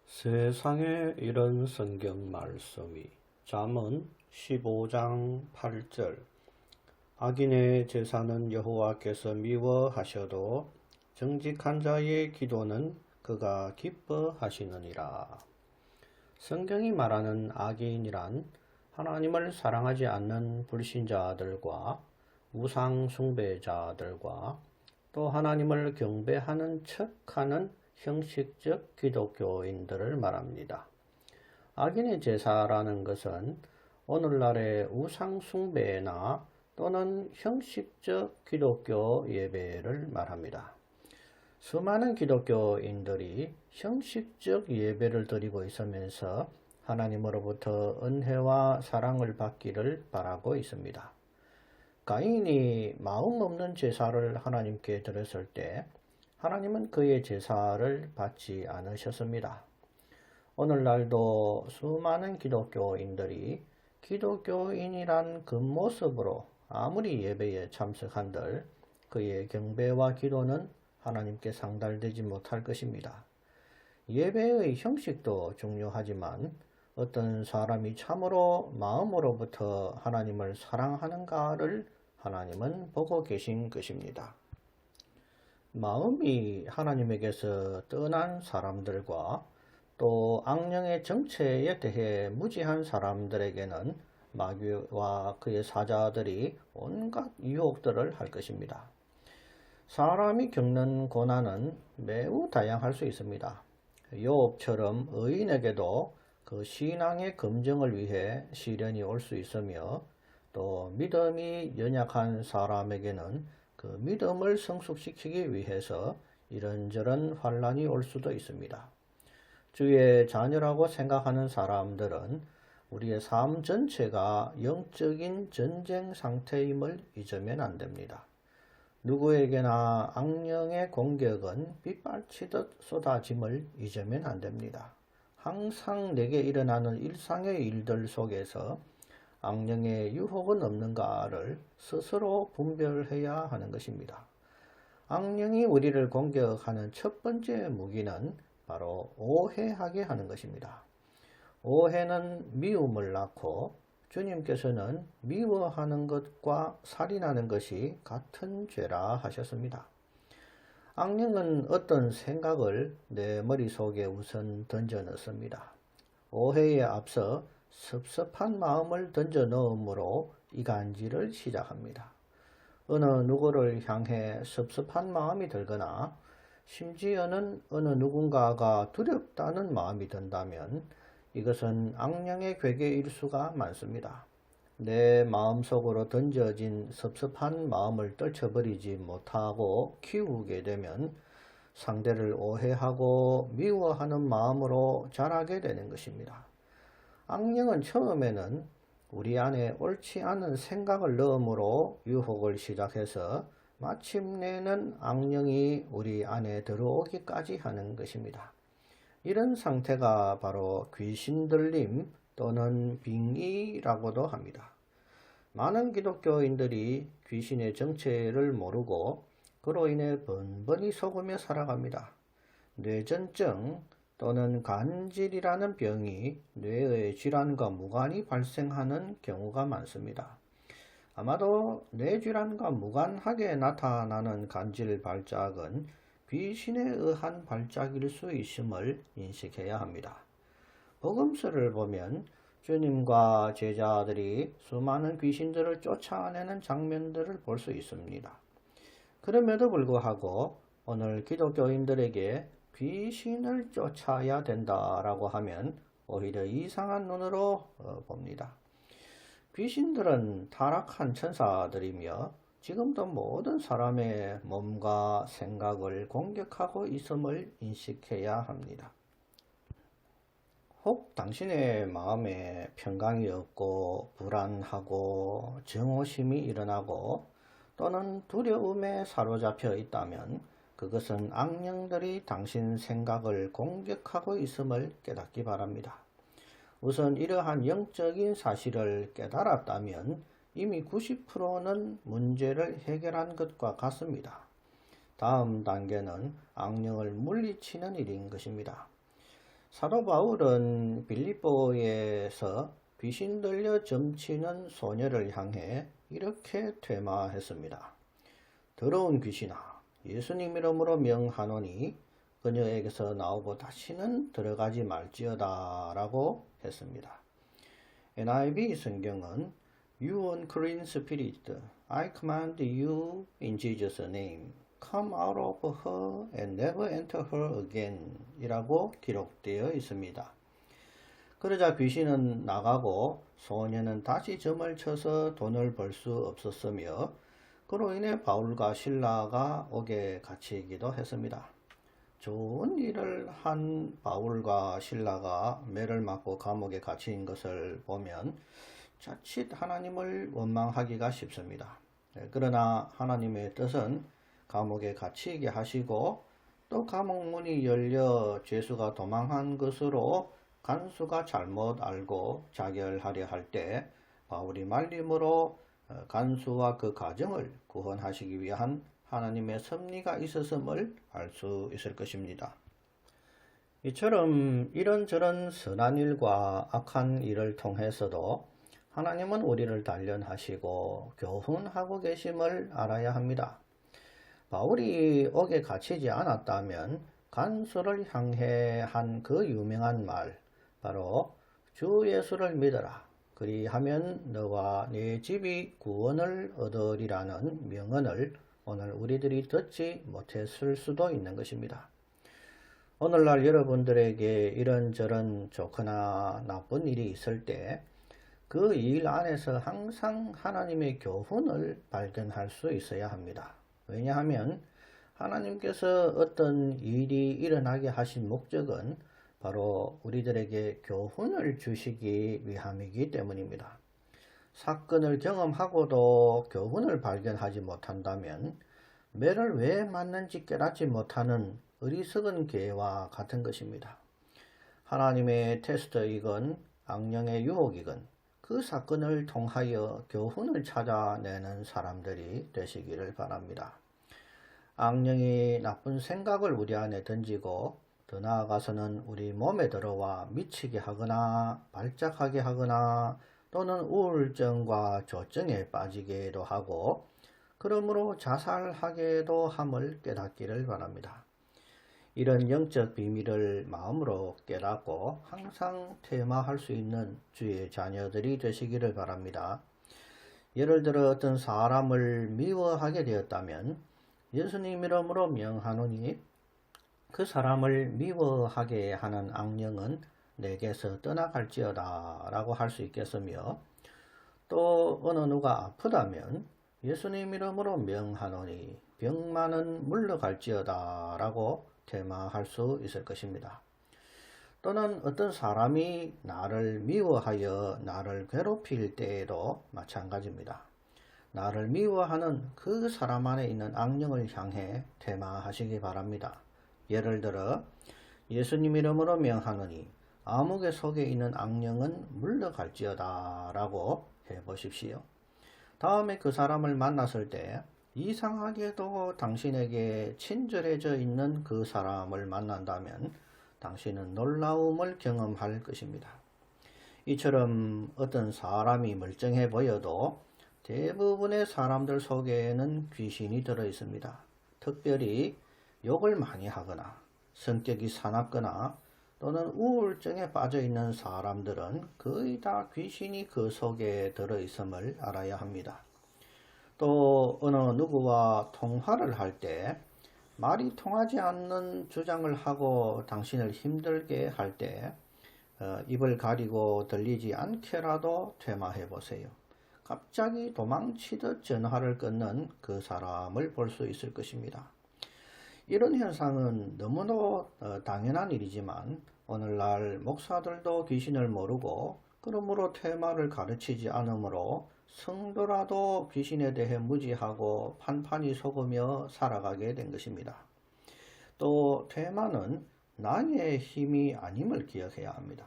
세상에 이런 성경 말씀이 잠언 15장 8절 악인의 제사는 여호와께서 미워하셔도 정직한 자의 기도는 그가 기뻐하시느니라. 성경이 말하는 악인이란 하나님을 사랑하지 않는 불신자들과 우상 숭배자들과 또 하나님을 경배하는 척하는 형식적 기독교인들을 말합니다. 악인의 제사라는 것은 오늘날의 우상 숭배나 또는 형식적 기독교 예배를 말합니다. 수많은 기독교인들이 형식적 예배를 드리고 있으면서 하나님으로부터 은혜와 사랑을 받기를 바라고 있습니다. 가인이 마음 없는 제사를 하나님께 드렸을 때 하나님은 그의 제사를 받지 않으셨습니다. 오늘날도 수많은 기독교인들이 기독교인이란 겉모습으로 아무리 예배에 참석한들 그의 경배와 기도는 하나님께 상달되지 못할 것입니다. 예배의 형식도 중요하지만 어떤 사람이 참으로 마음으로부터 하나님을 사랑하는가를 하나님은 보고 계신 것입니다. 마음이 하나님에게서 떠난 사람들과 또 악령의 정체에 대해 무지한 사람들에게는 마귀와 그의 사자들이 온갖 유혹들을 할 것입니다. 사람이 겪는 고난은 매우 다양할 수 있습니다. 욥처럼 의인에게도 그 신앙의 검증을 위해 시련이 올 수 있으며 또 믿음이 연약한 사람에게는 그 믿음을 성숙시키기 위해서 이런저런 환난이 올 수도 있습니다. 주의 자녀라고 생각하는 사람들은 우리의 삶 전체가 영적인 전쟁 상태임을 잊으면 안 됩니다. 누구에게나 악령의 공격은 빗발치듯 쏟아짐을 잊으면 안 됩니다. 항상 내게 일어나는 일상의 일들 속에서 악령의 유혹은 없는가를 스스로 분별해야 하는 것입니다. 악령이 우리를 공격하는 첫 번째 무기는 바로 오해하게 하는 것입니다. 오해는 미움을 낳고 주님께서는 미워하는 것과 살인하는 것이 같은 죄라 하셨습니다. 악령은 어떤 생각을 내 머릿속에 우선 던져 넣습니다. 오해에 앞서 섭섭한 마음을 던져 넣음으로 이간질을 시작합니다. 어느 누구를 향해 섭섭한 마음이 들거나 심지어는 어느 누군가가 두렵다는 마음이 든다면 이것은 악령의 괴계일 수가 많습니다. 내 마음속으로 던져진 섭섭한 마음을 떨쳐버리지 못하고 키우게 되면 상대를 오해하고 미워하는 마음으로 자라게 되는 것입니다. 악령은 처음에는 우리 안에 옳지 않은 생각을 넣음으로 유혹을 시작해서 마침내는 악령이 우리 안에 들어오기까지 하는 것입니다. 이런 상태가 바로 귀신 들림 또는 빙의라고도 합니다. 많은 기독교인들이 귀신의 정체를 모르고 그로 인해 번번이 속으며 살아갑니다. 뇌전증 또는 간질이라는 병이 뇌의 질환과 무관히 발생하는 경우가 많습니다. 아마도 뇌질환과 무관하게 나타나는 간질 발작은 귀신에 의한 발작일 수 있음을 인식해야 합니다. 복음서를 보면 주님과 제자들이 수많은 귀신들을 쫓아내는 장면들을 볼 수 있습니다. 그럼에도 불구하고 오늘 기독교인들에게 귀신을 쫓아야 된다라고 하면 오히려 이상한 눈으로 봅니다. 귀신들은 타락한 천사들이며 지금도 모든 사람의 몸과 생각을 공격하고 있음을 인식해야 합니다. 혹 당신의 마음에 평강이 없고 불안하고 증오심이 일어나고 또는 두려움에 사로잡혀 있다면 그것은 악령들이 당신 생각을 공격하고 있음을 깨닫기 바랍니다. 우선 이러한 영적인 사실을 깨달았다면 이미 90%는 문제를 해결한 것과 같습니다. 다음 단계는 악령을 물리치는 일인 것입니다. 사도 바울은 빌립보에서 귀신 들려 점치는 소녀를 향해 이렇게 퇴마했습니다. 더러운 귀신아, 예수님 이름으로 명하노니 그녀에게서 나오고 다시는 들어가지 말지어다 라고 했습니다. NIV 성경은 You unclean spirit, I command you in Jesus' name. Come out of her and never enter her again 이라고 기록되어 있습니다. 그러자 귀신은 나가고 소녀는 다시 점을 쳐서 돈을 벌 수 없었으며 그로 인해 바울과 실라가 옥에 갇히기도 했습니다. 좋은 일을 한 바울과 실라가 매를 맞고 감옥에 갇힌 것을 보면 자칫 하나님을 원망하기가 쉽습니다. 그러나 하나님의 뜻은 감옥에 갇히게 하시고 또 감옥 문이 열려 죄수가 도망한 것으로 간수가 잘못 알고 자결하려 할 때 바울이 말림으로 간수와 그 가정을 구원하시기 위한 하나님의 섭리가 있었음을 알 수 있을 것입니다. 이처럼 이런저런 선한 일과 악한 일을 통해서도 하나님은 우리를 단련하시고 교훈하고 계심을 알아야 합니다. 바울이 옥에 갇히지 않았다면 간수를 향해 한 그 유명한 말, 바로 주 예수를 믿어라. 그리하면 너와 네 집이 구원을 얻으리라는 명언을 오늘 우리들이 듣지 못했을 수도 있는 것입니다. 오늘날 여러분들에게 이런저런 좋거나 나쁜 일이 있을 때 그 일 안에서 항상 하나님의 교훈을 발견할 수 있어야 합니다. 왜냐하면 하나님께서 어떤 일이 일어나게 하신 목적은 바로 우리들에게 교훈을 주시기 위함이기 때문입니다. 사건을 경험하고도 교훈을 발견하지 못한다면 매를 왜 맞는지 깨닫지 못하는 어리석은 개와 같은 것입니다. 하나님의 테스트이건 악령의 유혹이건 그 사건을 통하여 교훈을 찾아내는 사람들이 되시기를 바랍니다. 악령이 나쁜 생각을 우리 안에 던지고 더 나아가서는 우리 몸에 들어와 미치게 하거나 발작하게 하거나 또는 우울증과 조증에 빠지게도 하고 그러므로 자살하게도 함을 깨닫기를 바랍니다. 이런 영적 비밀을 마음으로 깨닫고 항상 퇴마할 수 있는 주의 자녀들이 되시기를 바랍니다. 예를 들어 어떤 사람을 미워하게 되었다면 예수님 이름으로 명하노니 그 사람을 미워하게 하는 악령은 내게서 떠나갈지어다 라고 할 수 있겠으며 또 어느 누가 아프다면 예수님 이름으로 명하노니 병만은 물러갈지어다 라고 퇴마할 수 있을 것입니다. 또는 어떤 사람이 나를 미워하여 나를 괴롭힐 때에도 마찬가지입니다. 나를 미워하는 그 사람 안에 있는 악령을 향해 퇴마하시기 바랍니다. 예를 들어 예수님 이름으로 명하노니 아무개 속에 있는 악령은 물러갈지어다 라고 해보십시오. 다음에 그 사람을 만났을 때 이상하게도 당신에게 친절해져 있는 그 사람을 만난다면 당신은 놀라움을 경험할 것입니다. 이처럼 어떤 사람이 멀쩡해 보여도 대부분의 사람들 속에는 귀신이 들어 있습니다. 특별히 욕을 많이 하거나 성격이 사납거나 또는 우울증에 빠져 있는 사람들은 거의 다 귀신이 그 속에 들어 있음을 알아야 합니다. 또 어느 누구와 통화를 할 때 말이 통하지 않는 주장을 하고 당신을 힘들게 할 때 입을 가리고 들리지 않게라도 퇴마해 보세요. 갑자기 도망치듯 전화를 끊는 그 사람을 볼 수 있을 것입니다. 이런 현상은 너무도 당연한 일이지만 오늘날 목사들도 귀신을 모르고 그러므로 퇴마를 가르치지 않으므로 성도라도 귀신에 대해 무지하고 판판이 속으며 살아가게 된 것입니다. 또 퇴마는 나의 힘이 아님을 기억해야 합니다.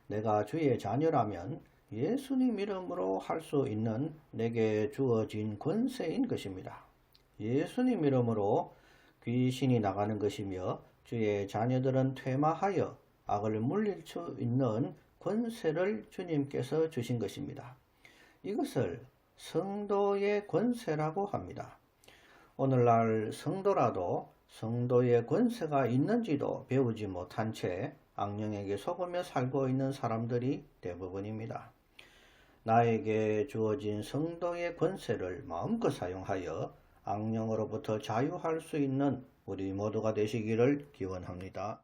내가 주의 자녀라면 예수님 이름으로 할 수 있는 내게 주어진 권세인 것입니다. 예수님 이름으로 귀신이 나가는 것이며 주의 자녀들은 퇴마하여 악을 물릴 수 있는 권세를 주님께서 주신 것입니다. 이것을 성도의 권세라고 합니다. 오늘날 성도라도 성도의 권세가 있는지도 배우지 못한 채 악령에게 속으며 살고 있는 사람들이 대부분입니다. 나에게 주어진 성도의 권세를 마음껏 사용하여 악령으로부터 자유할 수 있는 우리 모두가 되시기를 기원합니다.